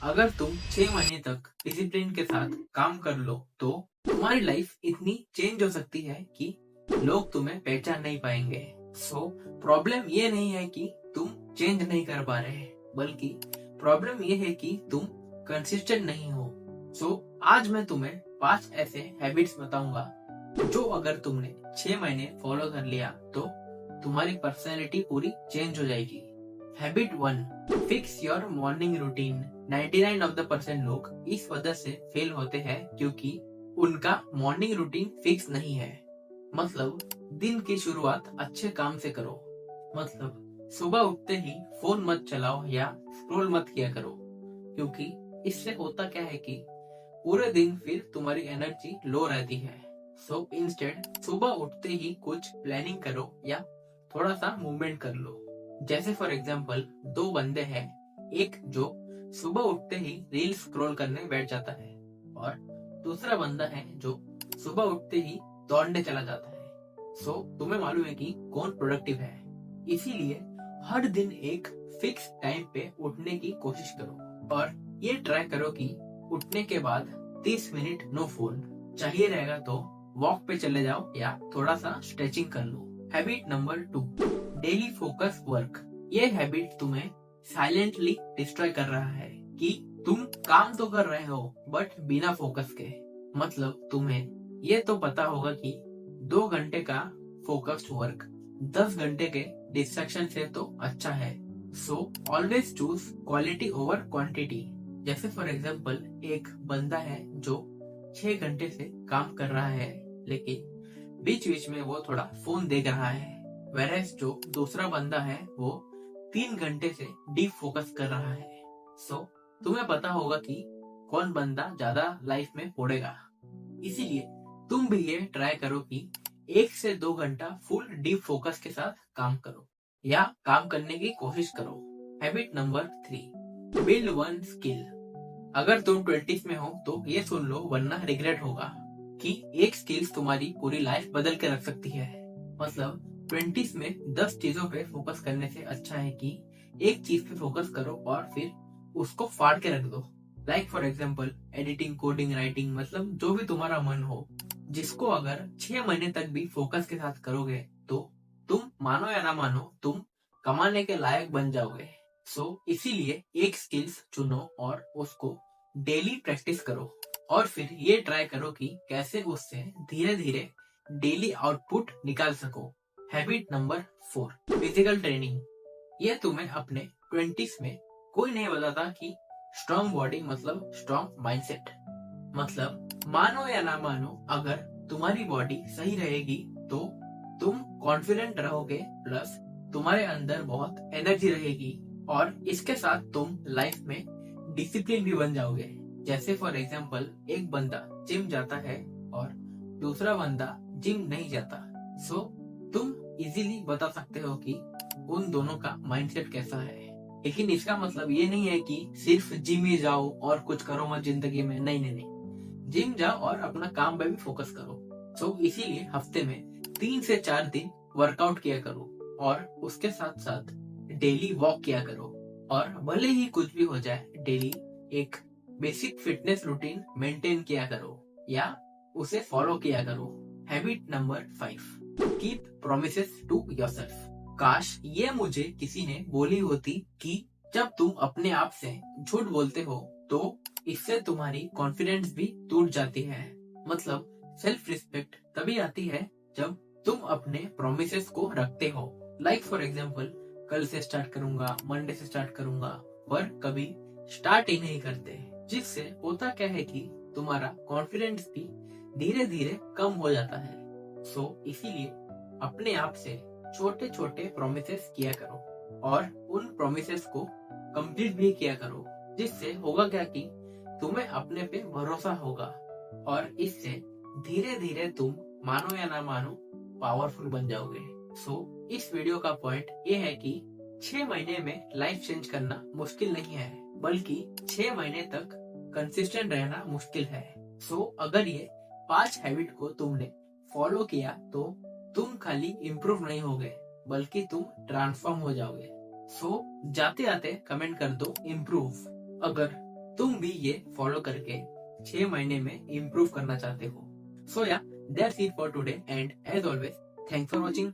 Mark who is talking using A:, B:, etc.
A: अगर तुम 6 महीने तक डिसिप्लिन के साथ काम कर लो तो तुम्हारी लाइफ इतनी चेंज हो सकती है कि लोग तुम्हें पहचान नहीं पाएंगे। सो प्रॉब्लम ये नहीं है कि तुम चेंज नहीं कर पा रहे, बल्कि प्रॉब्लम ये है कि तुम कंसिस्टेंट नहीं हो। सो आज मैं तुम्हें 5 ऐसे हैबिट्स बताऊंगा जो अगर तुमने 6 महीने फॉलो कर लिया तो तुम्हारी पर्सनैलिटी पूरी चेंज हो जाएगी। Habit 1, fix your morning routine. 99% लोग इस वजह से फेल होते हैं क्योंकि उनका मॉर्निंग रूटीन फिक्स नहीं है। मतलब दिन की शुरुआत अच्छे काम से करो। मतलब सुबह उठते ही फोन मत चलाओ या स्क्रॉल मत किया करो, क्योंकि इससे होता क्या है कि पूरे दिन फिर तुम्हारी एनर्जी लो रहती है। सो इंस्टेड सुबह उठते ही कुछ प्लानिंग करो या थोड़ा सा मूवमेंट कर लो। जैसे फॉर एग्जाम्पल, दो बंदे हैं, एक जो सुबह उठते ही रील स्क्रॉल करने बैठ जाता है और दूसरा बंदा है जो सुबह उठते ही दौड़ने चला जाता है। सो तुम्हें मालूम है कि कौन प्रोडक्टिव है। इसीलिए हर दिन एक फिक्स टाइम पे उठने की कोशिश करो और ये ट्राई करो कि उठने के बाद 30 मिनट नो फोन। चाहिए रहेगा तो वॉक पे चले जाओ या थोड़ा सा स्ट्रेचिंग कर लो। Habit number 2, daily focus work. ये हैबिट तुम्हें साइलेंटली डिस्ट्रॉय कर रहा है कि तुम काम तो कर रहे हो बट बिना फोकस के। मतलब तुम्हें ये तो पता होगा कि 2 घंटे का फोकस्ड वर्क 10 घंटे के डिस्ट्रैक्शन से तो अच्छा है। So always choose quality over quantity. जैसे फॉर एग्जाम्पल, एक बंदा है जो 6 घंटे से काम कर रहा है, लेकिन बीच बीच में वो थोड़ा फोन देख रहा है। वेरेस जो दूसरा बंदा है वो 3 घंटे से डीप फोकस कर रहा है। सो तुम्हें पता होगा कि कौन बंदा ज्यादा लाइफ में पड़ेगा। इसीलिए तुम भी ये ट्राई करो कि 1 से 2 घंटा फुल डीप फोकस के साथ काम करो या काम करने की कोशिश करो। Habit number 3, build one skill. अगर तुम 20s में हो तो ये सुन लो, वरना रिग्रेट होगा कि एक स्किल्स तुम्हारी पूरी लाइफ बदल के रख सकती है। मतलब 20s में 10 चीजों पे फोकस करने से अच्छा है कि एक चीज पे फोकस करो और फिर उसको फाड़ के रख दो। Like for example, editing, coding, writing, मतलब जो भी तुम्हारा मन हो, जिसको अगर 6 महीने तक भी फोकस के साथ करोगे तो तुम मानो या ना मानो तुम कमाने के लायक बन जाओगे। सो इसीलिए एक स्किल्स चुनो और उसको डेली प्रैक्टिस करो और फिर ये ट्राई करो कि कैसे उससे धीरे धीरे डेली आउटपुट निकाल सको। Habit number 4, physical training. ये तुम्हें अपने 20s में कोई नहीं बताता कि स्ट्रॉन्ग बॉडी मतलब स्ट्रॉन्ग माइंडसेट। मतलब मानो या ना मानो, अगर तुम्हारी बॉडी सही रहेगी तो तुम कॉन्फिडेंट रहोगे, प्लस तुम्हारे अंदर बहुत एनर्जी रहेगी और इसके साथ तुम लाइफ में डिसिप्लिन भी बन जाओगे। जैसे फॉर एग्जाम्पल, एक बंदा जिम जाता है और दूसरा बंदा जिम नहीं जाता। सो तुम इजीली बता सकते हो कि उन दोनों का माइंडसेट कैसा है। लेकिन इसका मतलब ये नहीं है कि सिर्फ जिम ही जाओ और कुछ करो मत जिंदगी में। नहीं नहीं नहीं, जिम जाओ और अपना काम पे भी फोकस करो। सो इसीलिए हफ्ते में 3 से 4 दिन वर्कआउट किया करो और उसके साथ साथ डेली वॉक किया करो। और भले ही कुछ भी हो जाए, डेली एक बेसिक फिटनेस रूटीन मेंटेन किया करो या उसे फॉलो किया करो। Habit number 5, keep promises to yourself. काश ये मुझे किसी ने बोली होती कि जब तुम अपने आप से झूठ बोलते हो तो इससे तुम्हारी कॉन्फिडेंस भी टूट जाती है। मतलब सेल्फ रिस्पेक्ट तभी आती है जब तुम अपने प्रोमिसेस को रखते हो। लाइक फॉर एग्जाम्पल, कल से स्टार्ट करूंगा, मंडे से स्टार्ट करूंगा, पर कभी स्टार्ट ही नहीं करते, जिससे होता क्या है कि तुम्हारा कॉन्फिडेंस भी धीरे धीरे कम हो जाता है। सो इसीलिए अपने आप से छोटे छोटे प्रोमिसेस किया करो और उन प्रोमिसेस को कंप्लीट भी किया करो, जिससे होगा क्या कि तुम्हें अपने पे भरोसा होगा और इससे धीरे धीरे तुम मानो या ना मानो पावरफुल बन जाओगे। सो इस वीडियो का पॉइंट ये है कि 6 महीने में लाइफ चेंज करना मुश्किल नहीं है, बल्कि 6 महीने तक कंसिस्टेंट रहना मुश्किल है। सो अगर ये 5 हैबिट को तुमने फॉलो किया तो तुम खाली इम्प्रूव नहीं होगे, बल्कि तुम ट्रांसफॉर्म हो जाओगे। सो जाते आते कमेंट कर दो इम्प्रूव। अगर तुम भी ये फॉलो करके 6 महीने में इम्प्रूव करना चाहते हो। सो या that's it for today and as always thanks for watching.